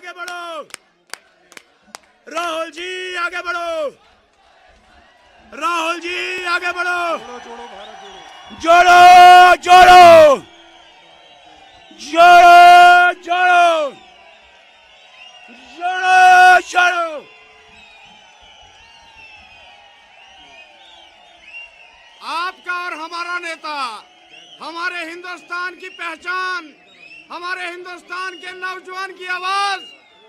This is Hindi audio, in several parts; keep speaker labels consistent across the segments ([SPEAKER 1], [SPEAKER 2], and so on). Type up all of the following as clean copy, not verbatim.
[SPEAKER 1] आगे बढ़ो, राहुल जी आगे बढ़ो, राहुल जी आगे बढ़ो, जोड़ो जोड़ो जोड़ो जोड़ो जोड़ो जोड़ो।
[SPEAKER 2] आपका और हमारा नेता, हमारे हिंदुस्तान की पहचान, हमारे हिंदुस्तान के नौजवान की आवाज,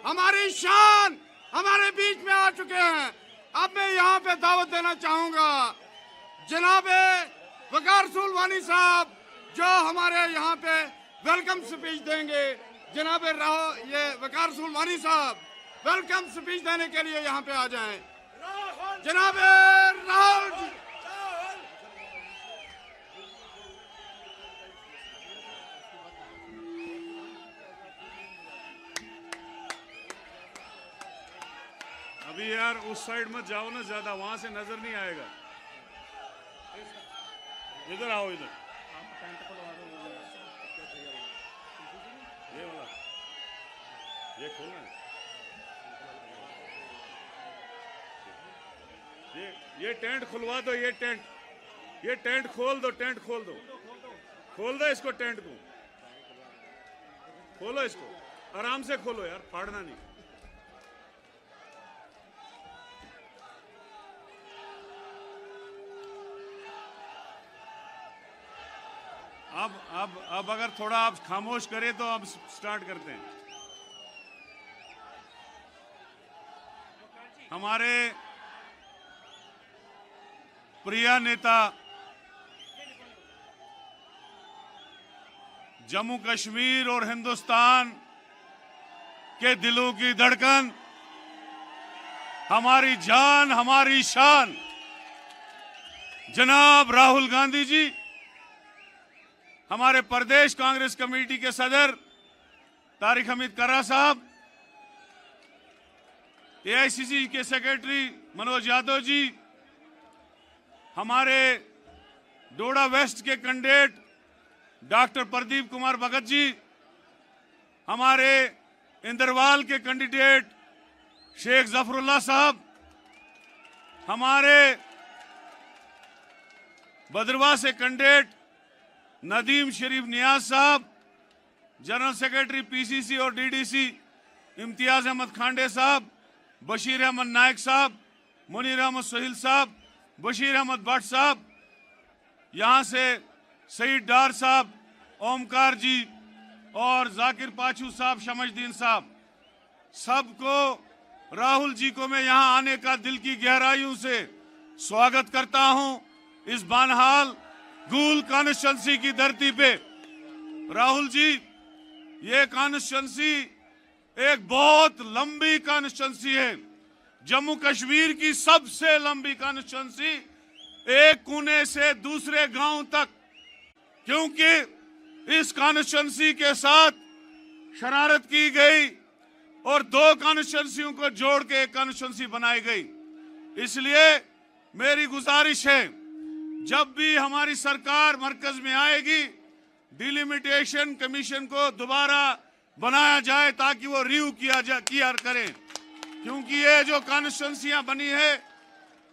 [SPEAKER 2] हमारी शान हमारे बीच में आ चुके हैं। अब मैं यहाँ पे दावत देना चाहूंगा जनाबे वकार सुलवानी साहब, जो हमारे यहाँ पे वेलकम स्पीच देंगे। जनाबे ये वकार सुलवानी साहब वेलकम स्पीच देने के लिए यहाँ पे आ जाएं। जनाबे राहुल जी।
[SPEAKER 3] अभी यार उस साइड मत जाओ ना ज्यादा, वहां से नजर नहीं आएगा। इधर आओ, इधर ये वाला, ये खोलना है, ये टेंट खुलवा दो, ये टेंट खोल दो, टेंट खोल दो, खोल दो इसको, टेंट को खोलो, इसको आराम से खोलो यार, फाड़ना नहीं। अब अगर थोड़ा आप खामोश करें तो अब स्टार्ट करते हैं। हमारे प्रिय नेता, जम्मू कश्मीर और हिंदुस्तान के दिलों की धड़कन, हमारी जान, हमारी शान, जनाब राहुल गांधी जी, हमारे प्रदेश कांग्रेस कमेटी के सदर तारिक हमीद कर्रा साहब, एआईसीसी के सेक्रेटरी मनोज यादव जी, हमारे डोडा वेस्ट के कैंडिडेट डॉक्टर प्रदीप कुमार भगत जी, हमारे इंदरवाल के कैंडिडेट शेख जफरुल्लाह साहब, हमारे भद्रवाह से कैंडिडेट नदीम शरीफ नियाज साहब, जनरल सेक्रेटरी पीसीसी और डीडीसी इम्तियाज अहमद खांडे साहब, बशीर अहमद नायक साहब, मुनीर अहमद सोहिल साहब, बशीर अहमद भट्ट साहब, यहाँ से सईद डार साहब, ओमकार जी और जाकिर पाचू साहब, शमशदीन साहब, सबको राहुल जी को मैं यहाँ आने का दिल की गहराइयों से स्वागत करता हूँ। इस बानहाल गूल कॉन्स्टिट्यूंसी की धरती पे राहुल जी, ये कॉन्स्टिट्यूंसी एक बहुत लंबी कॉन्स्टिट्यूंसी है, जम्मू कश्मीर की सबसे लंबी कॉन्स्टिट्यूंसी, एक कोने से दूसरे गांव तक, क्योंकि इस कॉन्स्टिट्यूंसी के साथ शरारत की गई और दो कॉन्स्टिट्यूंसियों को जोड़ के एक कॉन्स्टिट्यूंसी बनाई गई। इसलिए मेरी गुजारिश है, जब भी हमारी सरकार मरकज में आएगी, डिलिमिटेशन कमीशन को दोबारा बनाया जाए ताकि वो रिव्यू किया करें, क्योंकि ये जो कॉन्स्टिट्यूंसियां बनी है,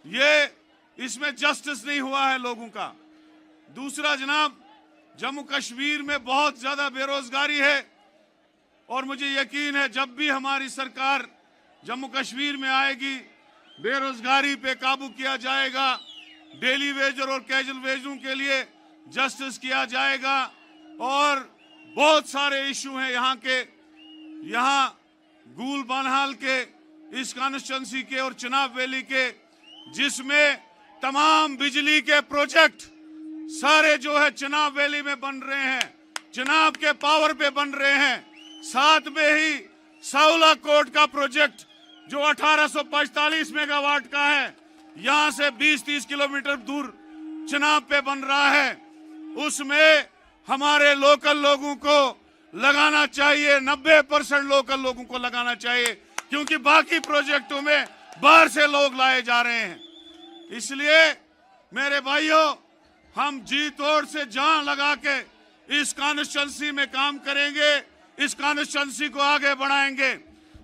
[SPEAKER 3] ये इसमें जस्टिस नहीं हुआ है लोगों का। दूसरा जनाब, जम्मू कश्मीर में बहुत ज्यादा बेरोजगारी है और मुझे यकीन है जब भी हमारी सरकार जम्मू कश्मीर में आएगी, बेरोजगारी पे काबू किया जाएगा, डेली वेजर और कैजुअल वेजरों के लिए जस्टिस किया जाएगा। और बहुत सारे इशू हैं यहाँ के, यहाँ गूल बानहाल के, इस कॉन्स्टिट्यूंसी के और चिनाब वैली के, जिसमें तमाम बिजली के प्रोजेक्ट सारे जो है चिनाब वैली में बन रहे हैं, चिनाब के पावर पे बन रहे हैं। साथ में ही साउला कोट का प्रोजेक्ट जो 1845 मेगावाट का है, यहाँ से 20-30 किलोमीटर दूर चिनाब पे बन रहा है, उसमें हमारे लोकल लोगों को लगाना चाहिए, 90% लोकल लोगों को लगाना चाहिए, क्योंकि बाकी प्रोजेक्टों में बाहर से लोग लाए जा रहे हैं। इसलिए मेरे भाइयों, हम जी तोड़ से जान लगा के इस कॉन्स्टिट्यूंसी में काम करेंगे, इस कॉन्स्टिट्यूंसी को आगे बढ़ाएंगे।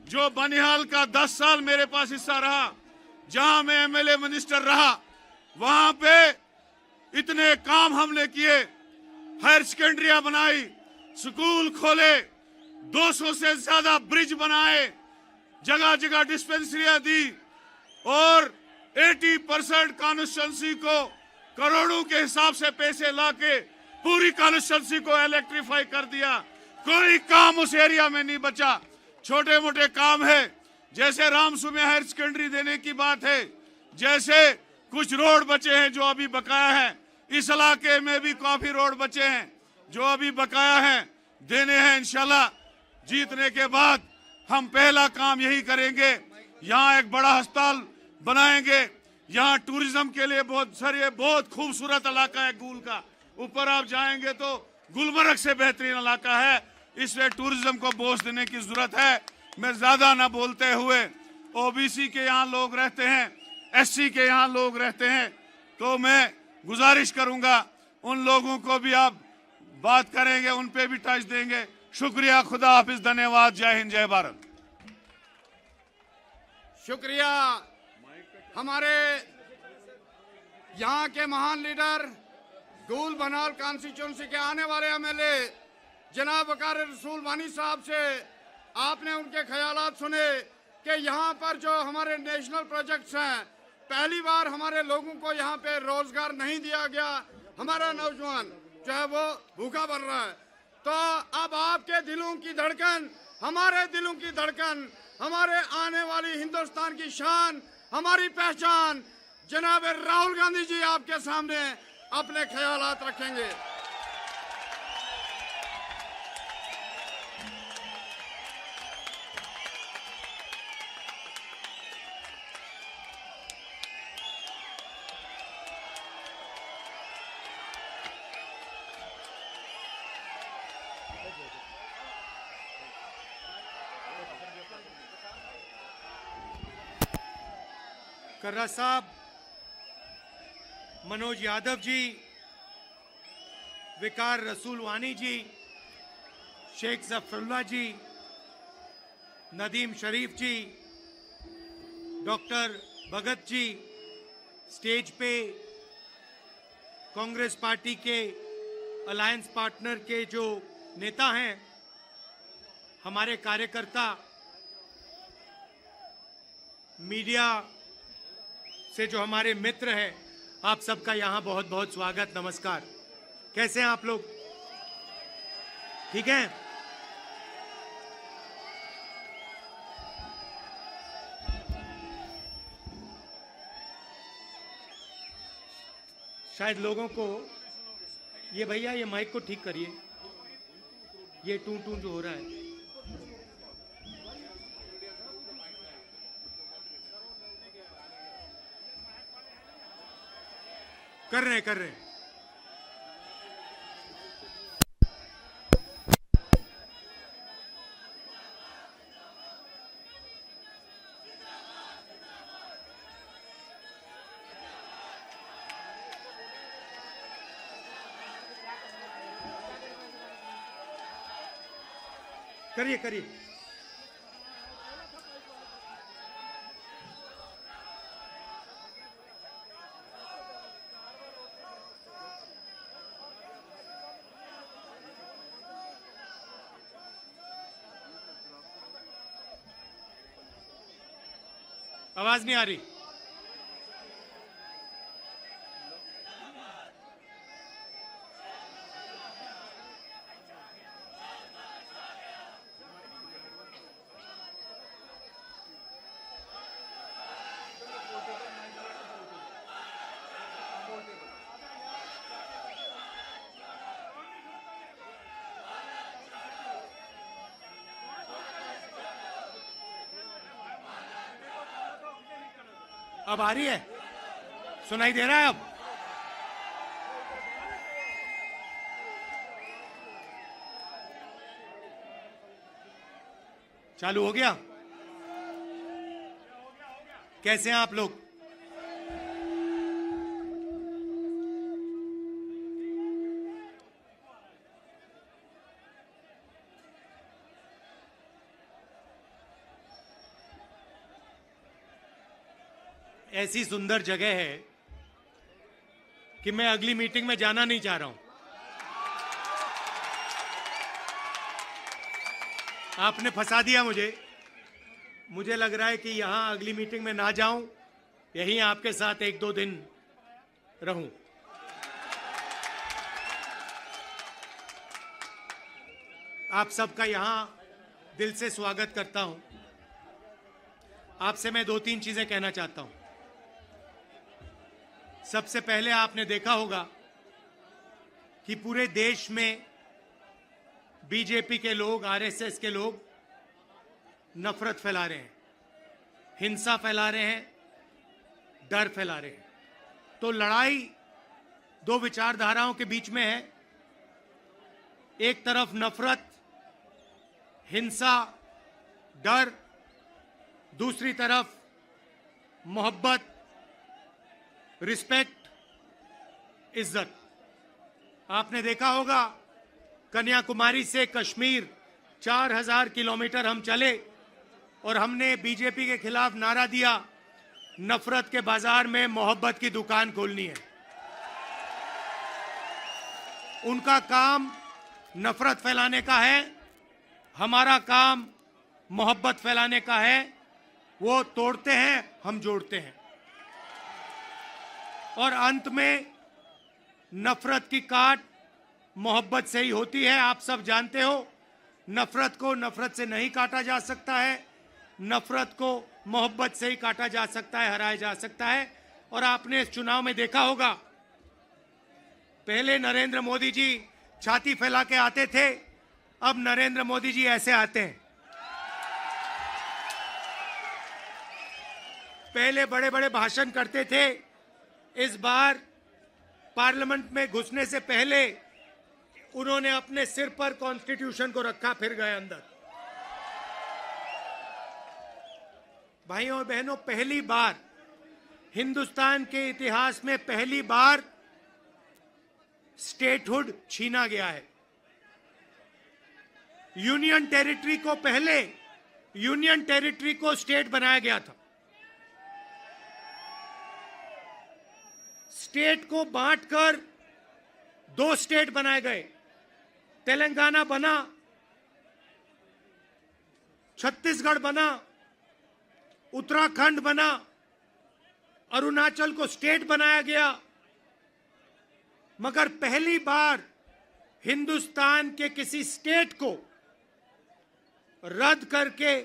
[SPEAKER 3] जो बनिहाल का 10 साल मेरे पास हिस्सा रहा, जहां मैं एमएलए मिनिस्टर रहा, वहां पे इतने काम हमने किए। हायर सेकेंडरियां बनाई, स्कूल खोले, 200 से ज्यादा ब्रिज बनाए, जगह जगह डिस्पेंसरियां दी और 80% कॉन्स्टिट्यूंसी को करोड़ों के हिसाब से पैसे लाके पूरी कॉन्स्टिट्यूंसी को इलेक्ट्रीफाई कर दिया। कोई काम उस एरिया में नहीं बचा। छोटे मोटे काम है, जैसे रामसू में हायर सेकेंडरी देने की बात है, जैसे कुछ रोड बचे हैं जो अभी बकाया है। इस इलाके में भी काफी रोड बचे हैं जो अभी बकाया हैं, देने हैं। इंशाल्लाह जीतने के बाद हम पहला काम यही करेंगे, यहाँ एक बड़ा अस्पताल बनाएंगे। यहाँ टूरिज्म के लिए बहुत खूबसूरत इलाका है गूल का। ऊपर आप जाएंगे तो गुलमर्ग से बेहतरीन इलाका है। इसमें टूरिज्म को बोझ देने की जरूरत है। मैं ज्यादा ना बोलते हुए, ओबीसी के यहाँ लोग रहते हैं, एससी के यहाँ लोग रहते हैं, तो मैं गुजारिश करूंगा उन लोगों को भी आप बात करेंगे, उन पे भी टच देंगे। शुक्रिया, खुदा हाफिज, धन्यवाद, जय हिंद, जय भारत।
[SPEAKER 2] शुक्रिया। हमारे यहाँ के महान लीडर, गूल बनिहाल कॉन्स्टिट्यूंसी के आने वाले एमएलए जनाब वकार रसूल वानी साहब से आपने उनके ख्यालात सुने कि यहाँ पर जो हमारे नेशनल प्रोजेक्ट्स हैं, पहली बार हमारे लोगों को यहाँ पे रोजगार नहीं दिया गया। हमारा नौजवान जो है वो भूखा बन रहा है। तो अब आपके दिलों की धड़कन, हमारे दिलों की धड़कन, हमारे आने वाली हिंदुस्तान की शान, हमारी पहचान, जनाब राहुल गांधी जी आपके सामने अपने ख्यालात रखेंगे।
[SPEAKER 4] कर्रा साहब, मनोज यादव जी, विकार रसूल वानी जी, शेख जफरुल्लाह जी, नदीम शरीफ जी, डॉक्टर भगत जी, स्टेज पे कांग्रेस पार्टी के अलायंस पार्टनर के जो नेता हैं, हमारे कार्यकर्ता, मीडिया से जो हमारे मित्र हैं, आप सबका यहाँ बहुत बहुत स्वागत, नमस्कार। कैसे हैं आप लोग? ठीक हैं? शायद लोगों को ये, भैया ये माइक को ठीक करिए, ये टू टू जो हो रहा है। कर रहे हैं। करिए। आवाज नहीं आ रही। अब आ रही है? सुनाई दे रहा है अब? चालू हो गया? कैसे हैं आप लोग? ऐसी सुंदर जगह है कि मैं अगली मीटिंग में जाना नहीं चाह रहा हूं। आपने फंसा दिया मुझे लग रहा है कि यहां अगली मीटिंग में ना जाऊं, यहीं आपके साथ 1-2 दिन रहूं। आप सबका यहां दिल से स्वागत करता हूं। आपसे मैं 2-3 चीजें कहना चाहता हूं। सबसे पहले आपने देखा होगा कि पूरे देश में बीजेपी के लोग, आरएसएस के लोग नफरत फैला रहे हैं, हिंसा फैला रहे हैं, डर फैला रहे हैं। तो लड़ाई 2 विचारधाराओं के बीच में है। एक तरफ नफरत, हिंसा, डर, दूसरी तरफ मोहब्बत, रिस्पेक्ट, इज्जत। आपने देखा होगा कन्याकुमारी से कश्मीर 4000 किलोमीटर हम चले और हमने बीजेपी के खिलाफ नारा दिया, नफरत के बाजार में मोहब्बत की दुकान खोलनी है। उनका काम नफरत फैलाने का है, हमारा काम मोहब्बत फैलाने का है। वो तोड़ते हैं, हम जोड़ते हैं, और अंत में नफरत की काट मोहब्बत से ही होती है। आप सब जानते हो, नफरत को नफरत से नहीं काटा जा सकता है, नफरत को मोहब्बत से ही काटा जा सकता है, हराया जा सकता है। और आपने इस चुनाव में देखा होगा, पहले नरेंद्र मोदी जी छाती फैला के आते थे, अब नरेंद्र मोदी जी ऐसे आते हैं। पहले बड़े बड़े भाषण करते थे, इस बार पार्लियामेंट में घुसने से पहले उन्होंने अपने सिर पर कॉन्स्टिट्यूशन को रखा, फिर गए अंदर। भाइयों और बहनों, पहली बार हिंदुस्तान के इतिहास में पहली बार स्टेटहुड छीना गया है। यूनियन टेरिटरी को पहले यूनियन टेरिटरी को स्टेट बनाया गया था। स्टेट को बांटकर 2 स्टेट बनाए गए। तेलंगाना बना, छत्तीसगढ़ बना, उत्तराखंड बना, अरुणाचल को स्टेट बनाया गया। मगर पहली बार हिंदुस्तान के किसी स्टेट को रद्द करके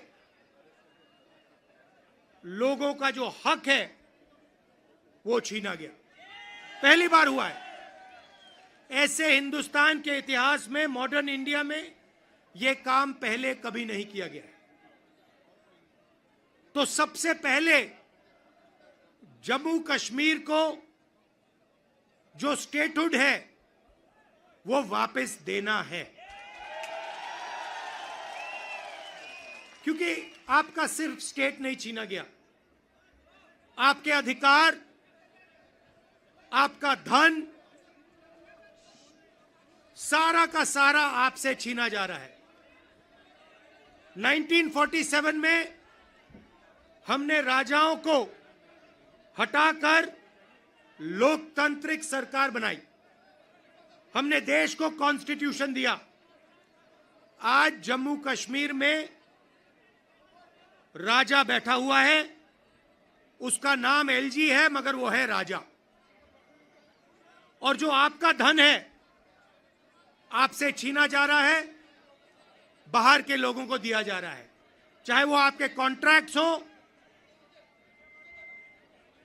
[SPEAKER 4] लोगों का जो हक है वो छीना गया। पहली बार हुआ है। ऐसे हिंदुस्तान के इतिहास में, मॉडर्न इंडिया में यह काम पहले कभी नहीं किया गया है। तो सबसे पहले जम्मू कश्मीर को जो स्टेटहुड है वो वापस देना है, क्योंकि आपका सिर्फ स्टेट नहीं छीना गया, आपके अधिकार, आपका धन, सारा का सारा आपसे छीना जा रहा है। 1947 में हमने राजाओं को हटाकर लोकतांत्रिक सरकार बनाई, हमने देश को कॉन्स्टिट्यूशन दिया। आज जम्मू कश्मीर में राजा बैठा हुआ है, उसका नाम एलजी है, मगर वो है राजा। और जो आपका धन है आपसे छीना जा रहा है, बाहर के लोगों को दिया जा रहा है, चाहे वो आपके कॉन्ट्रैक्ट्स हो,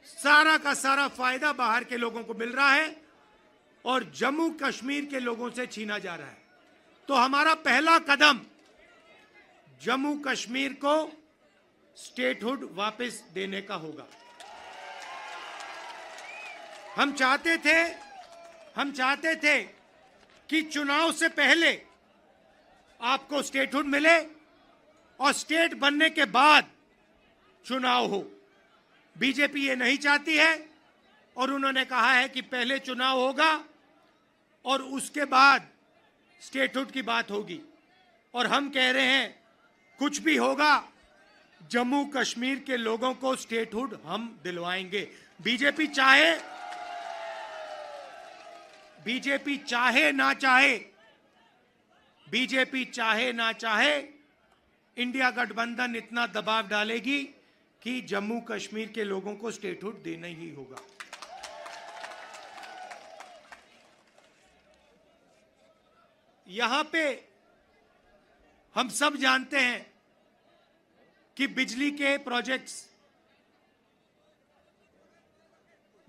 [SPEAKER 4] सारा का सारा फायदा बाहर के लोगों को मिल रहा है और जम्मू कश्मीर के लोगों से छीना जा रहा है। तो हमारा पहला कदम जम्मू कश्मीर को स्टेटहुड वापस देने का होगा। हम चाहते थे कि चुनाव से पहले आपको स्टेटहुड मिले और स्टेट बनने के बाद चुनाव हो। बीजेपी ये नहीं चाहती है और उन्होंने कहा है कि पहले चुनाव होगा और उसके बाद स्टेटहुड की बात होगी। और हम कह रहे हैं कुछ भी होगा, जम्मू कश्मीर के लोगों को स्टेटहुड हम दिलवाएंगे। बीजेपी चाहे ना चाहे, इंडिया गठबंधन इतना दबाव डालेगी कि जम्मू कश्मीर के लोगों को स्टेटहुड देना ही होगा। यहां पे हम सब जानते हैं कि बिजली के प्रोजेक्ट्स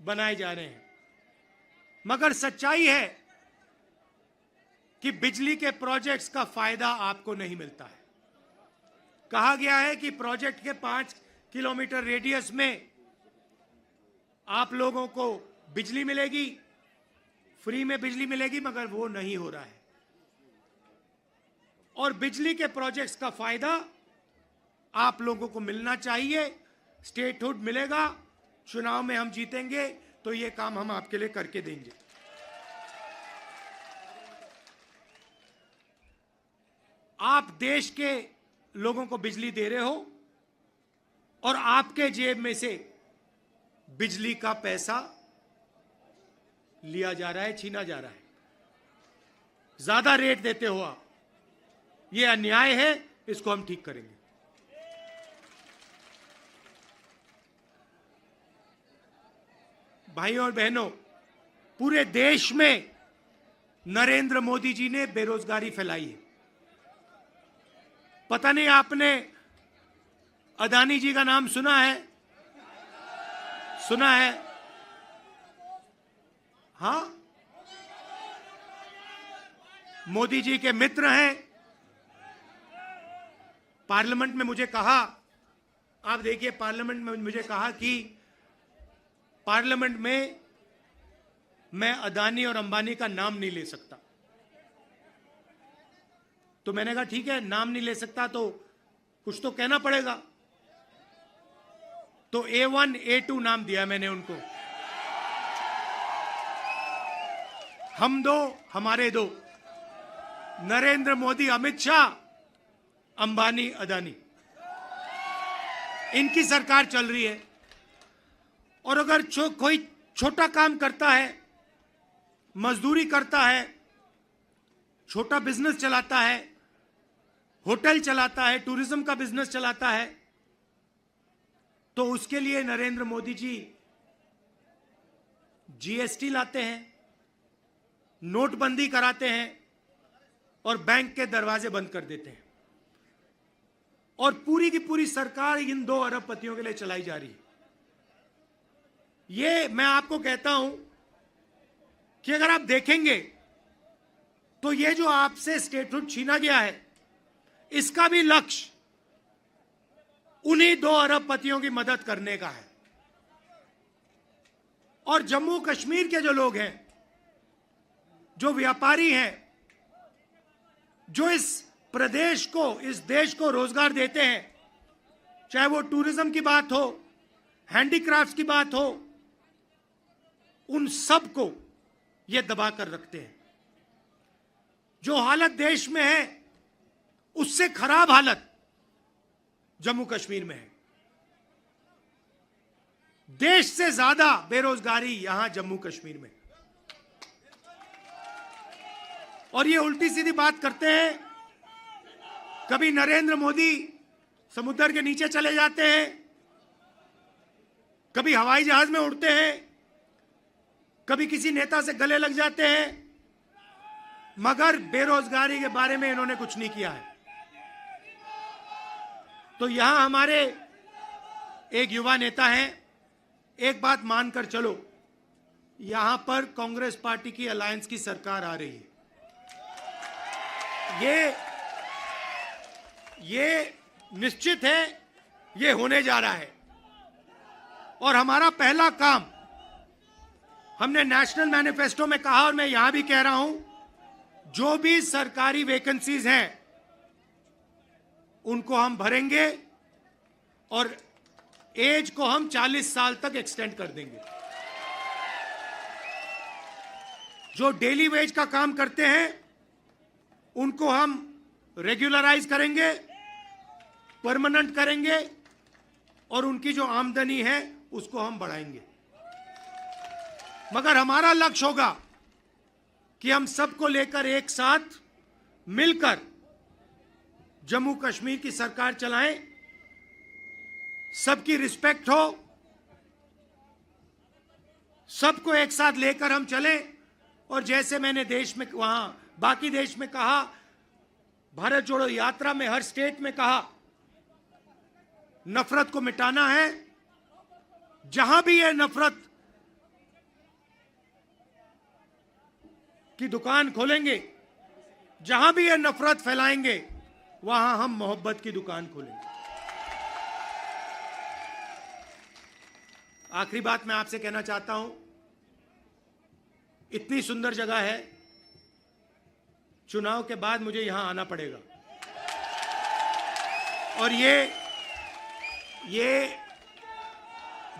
[SPEAKER 4] बनाए जा रहे हैं, मगर सच्चाई है कि बिजली के प्रोजेक्ट्स का फायदा आपको नहीं मिलता है। कहा गया है कि प्रोजेक्ट के 5 किलोमीटर रेडियस में आप लोगों को बिजली मिलेगी, फ्री में बिजली मिलेगी, मगर वो नहीं हो रहा है। और बिजली के प्रोजेक्ट्स का फायदा आप लोगों को मिलना चाहिए। स्टेटहुड मिलेगा, चुनाव में हम जीतेंगे तो ये काम हम आपके लिए करके देंगे। आप देश के लोगों को बिजली दे रहे हो और आपके जेब में से बिजली का पैसा लिया जा रहा है, छीना जा रहा है, ज्यादा रेट देते हो आप। ये अन्याय है, इसको हम ठीक करेंगे। भाइयों और बहनों, पूरे देश में नरेंद्र मोदी जी ने बेरोजगारी फैलाई है। पता नहीं आपने अदानी जी का नाम सुना है? सुना है? हां, मोदी जी के मित्र हैं। पार्लियामेंट में मुझे कहा, आप देखिए, पार्लियामेंट में मुझे कहा कि पार्लियामेंट में मैं अदानी और अंबानी का नाम नहीं ले सकता। तो मैंने कहा ठीक है, नाम नहीं ले सकता तो कुछ तो कहना पड़ेगा। तो A1 A2 नाम दिया मैंने उनको। हम दो, हमारे दो, नरेंद्र मोदी, अमित शाह, अंबानी, अदानी, इनकी सरकार चल रही है। और अगर कोई छोटा काम करता है, मजदूरी करता है, छोटा बिजनेस चलाता है, होटल चलाता है, टूरिज्म का बिजनेस चलाता है, तो उसके लिए नरेंद्र मोदी जी GST लाते हैं, नोटबंदी कराते हैं और बैंक के दरवाजे बंद कर देते हैं। और पूरी की पूरी सरकार इन 2 अरबपतियों के लिए चलाई जा रही है। ये मैं आपको कहता हूं कि अगर आप देखेंगे तो ये जो आपसे स्टेटहुड छीना गया है, इसका भी लक्ष्य उन्हीं 2 अरबपतियों की मदद करने का है। और जम्मू कश्मीर के जो लोग हैं, जो व्यापारी हैं, जो इस प्रदेश को, इस देश को रोजगार देते हैं, चाहे वो टूरिज्म की बात हो, हैंडीक्राफ्ट्स की बात हो, उन सब को ये दबा कर रखते हैं। जो हालत देश में है, उससे खराब हालत जम्मू कश्मीर में है। देश से ज्यादा बेरोजगारी यहां जम्मू कश्मीर में। और ये उल्टी सीधी बात करते हैं। कभी नरेंद्र मोदी समुद्र के नीचे चले जाते हैं, कभी हवाई जहाज में उड़ते हैं, कभी किसी नेता से गले लग जाते हैं, मगर बेरोजगारी के बारे में इन्होंने कुछ नहीं किया है। तो यहां हमारे एक युवा नेता हैं, एक बात मानकर चलो, यहां पर कांग्रेस पार्टी की अलायंस की सरकार आ रही है। ये निश्चित है, ये होने जा रहा है। और हमारा पहला काम, हमने नेशनल मैनिफेस्टो में कहा और मैं यहां भी कह रहा हूं, जो भी सरकारी वैकेंसीज हैं उनको हम भरेंगे और एज को हम 40 साल तक एक्सटेंड कर देंगे। जो डेली वेज का काम करते हैं उनको हम रेगुलराइज करेंगे, परमानेंट करेंगे और उनकी जो आमदनी है उसको हम बढ़ाएंगे। मगर हमारा लक्ष्य होगा कि हम सबको लेकर एक साथ मिलकर जम्मू कश्मीर की सरकार चलाएं, सबकी रिस्पेक्ट हो, सबको एक साथ लेकर हम चलें। और जैसे मैंने देश में वहां बाकी देश में कहा, भारत जोड़ो यात्रा में हर स्टेट में कहा, नफरत को मिटाना है। जहां भी ये नफरत की दुकान खोलेंगे, जहां भी ये नफरत फैलाएंगे, वहां हम मोहब्बत की दुकान खोलेंगे। आखिरी बात मैं आपसे कहना चाहता हूं, इतनी सुंदर जगह है, चुनाव के बाद मुझे यहां आना पड़ेगा। और ये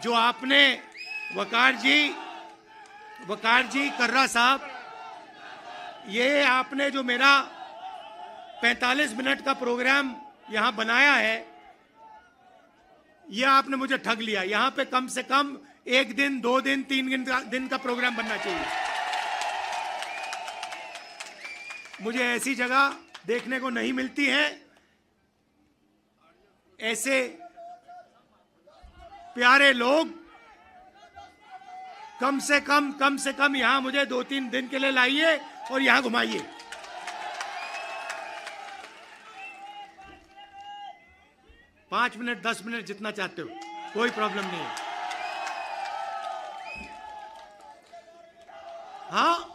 [SPEAKER 4] जो आपने वकार जी कर्रा साहब, ये आपने जो मेरा 45 मिनट का प्रोग्राम यहां बनाया है, यह आपने मुझे ठग लिया। यहां पे कम से कम 1 दिन, 2 दिन, 3 दिन का प्रोग्राम बनना चाहिए। मुझे ऐसी जगह देखने को नहीं मिलती है। ऐसे प्यारे लोग कम से कम यहां मुझे 2-3 दिन के लिए लाइए और यहां घुमाइए। पांच मिनट, 10 मिनट, जितना चाहते हो, कोई प्रॉब्लम नहीं है। हाँ,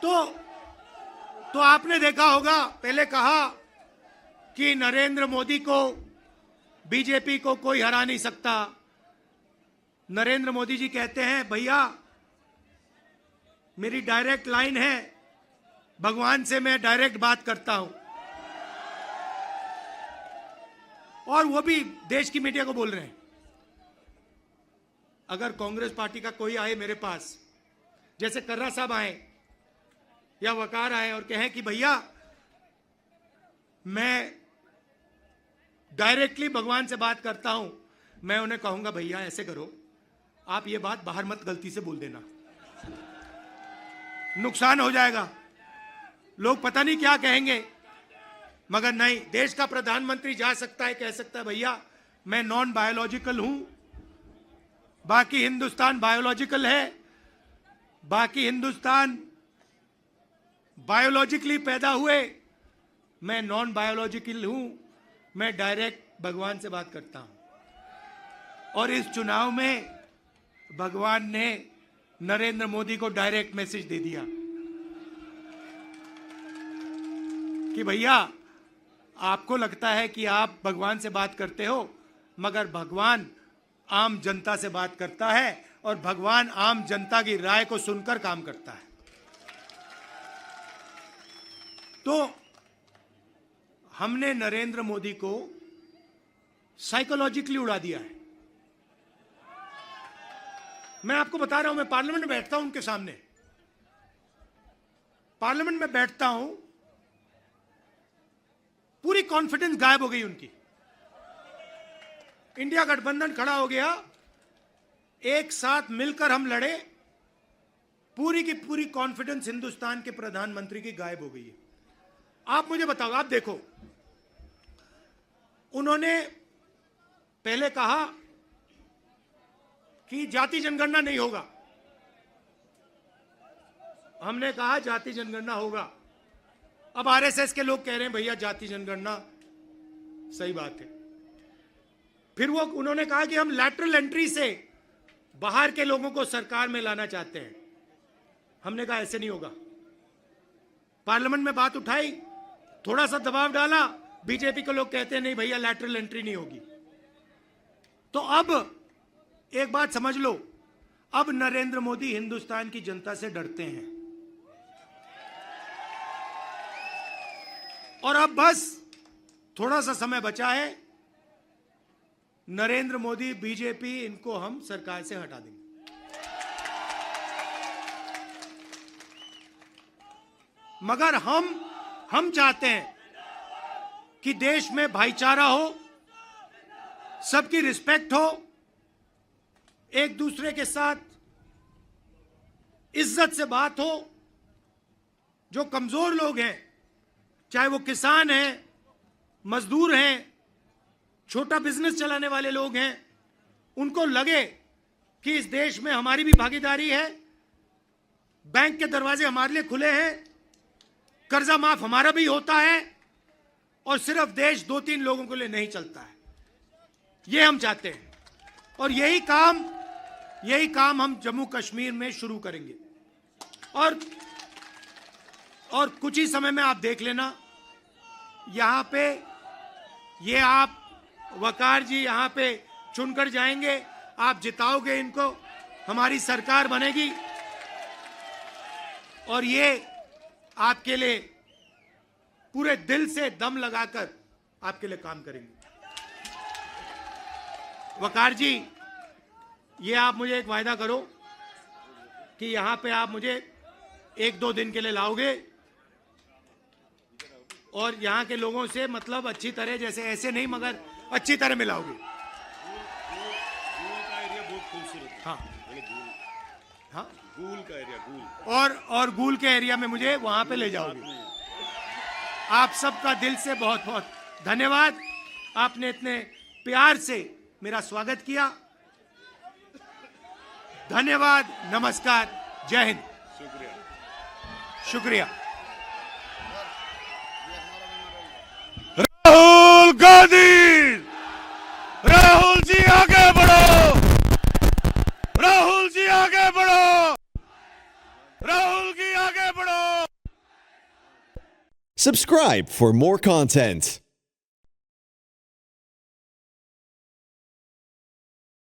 [SPEAKER 4] तो आपने देखा होगा, पहले कहा कि नरेंद्र मोदी को, बीजेपी को कोई हरा नहीं सकता। नरेंद्र मोदी जी कहते हैं, भैया मेरी डायरेक्ट लाइन है, भगवान से मैं डायरेक्ट बात करता हूं। और वो भी देश की मीडिया को बोल रहे हैं। अगर कांग्रेस पार्टी का कोई आए मेरे पास, जैसे कर्रा साहब आए या वकार आए और कहें कि भैया मैं डायरेक्टली भगवान से बात करता हूं, मैं उन्हें कहूंगा भैया ऐसे करो, आप ये बात बाहर मत गलती से बोल देना, नुकसान हो जाएगा, लोग पता नहीं क्या कहेंगे। मगर नहीं, देश का प्रधानमंत्री जा सकता है, कह सकता है भैया मैं नॉन बायोलॉजिकल हूं, बाकी हिंदुस्तान बायोलॉजिकल है, बाकी हिंदुस्तान बायोलॉजिकली पैदा हुए, मैं नॉन बायोलॉजिकल हूं, मैं डायरेक्ट भगवान से बात करता हूं। और इस चुनाव में भगवान ने नरेंद्र मोदी को डायरेक्ट मैसेज दे दिया कि भैया आपको लगता है कि आप भगवान से बात करते हो, मगर भगवान आम जनता से बात करता है और भगवान आम जनता की राय को सुनकर काम करता है। तो हमने नरेंद्र मोदी को साइकोलॉजिकली उड़ा दिया है। मैं आपको बता रहा हूं, मैं पार्लियामेंट में बैठता हूं, उनके सामने पार्लियामेंट में बैठता हूं, पूरी कॉन्फिडेंस गायब हो गई उनकी। इंडिया गठबंधन खड़ा हो गया, एक साथ मिलकर हम लड़े, पूरी की पूरी कॉन्फिडेंस हिंदुस्तान के प्रधानमंत्री की गायब हो गई है। आप मुझे बताओ, आप देखो, उन्होंने पहले कहा कि जाति जनगणना नहीं होगा, हमने कहा जाति जनगणना होगा। अब आरएसएस के लोग कह रहे हैं भैया जाति जनगणना सही बात है। फिर वो उन्होंने कहा कि हम लैटरल एंट्री से बाहर के लोगों को सरकार में लाना चाहते हैं। हमने कहा ऐसे नहीं होगा। पार्लियामेंट में बात उठाई, थोड़ा सा दबाव डाला, बीजेपी के लोग कहते हैं नहीं भैया लैटरल एंट्री नहीं होगी। तो अब एक बात समझ लो, अब नरेंद्र मोदी हिंदुस्तान की जनता से डरते हैं और अब बस थोड़ा सा समय बचा है, नरेंद्र मोदी, बीजेपी, इनको हम सरकार से हटा देंगे। मगर हम चाहते हैं कि देश में भाईचारा हो, सबकी रिस्पेक्ट हो, एक दूसरे के साथ इज्जत से बात हो। जो कमजोर लोग हैं, चाहे वो किसान हैं, मजदूर हैं, छोटा बिजनेस चलाने वाले लोग हैं, उनको लगे कि इस देश में हमारी भी भागीदारी है, बैंक के दरवाजे हमारे लिए खुले हैं, कर्जा माफ हमारा भी होता है और सिर्फ देश 2-3 लोगों के लिए नहीं चलता है। ये हम चाहते हैं और यही काम हम जम्मू कश्मीर में शुरू करेंगे। और कुछ ही समय में आप देख लेना, यहां पे ये आप वकार जी यहां पे चुनकर जाएंगे, आप जिताओगे इनको, हमारी सरकार बनेगी और ये आपके लिए पूरे दिल से दम लगाकर आपके लिए काम करेंगे। वकार जी, ये आप मुझे एक वायदा करो कि यहां पे आप मुझे 1-2 दिन के लिए लाओगे और यहां के लोगों से मतलब अच्छी तरह, जैसे ऐसे नहीं मगर अच्छी तरह मिलाओगे। हाँ हाँ,
[SPEAKER 1] गूल का एरिया, गूल
[SPEAKER 4] और गूल के एरिया में मुझे वहां पे ले जाओगे। आप सबका दिल से बहुत बहुत धन्यवाद। आपने इतने प्यार से मेरा स्वागत किया। धन्यवाद, नमस्कार, जय हिंद, शुक्रिया।
[SPEAKER 3] राहुल गांधी, राहुल जी आगे बढ़ो, राहुल जी आगे बढ़ो, राहुल जी आगे बढ़ो।
[SPEAKER 5] Subscribe for more content.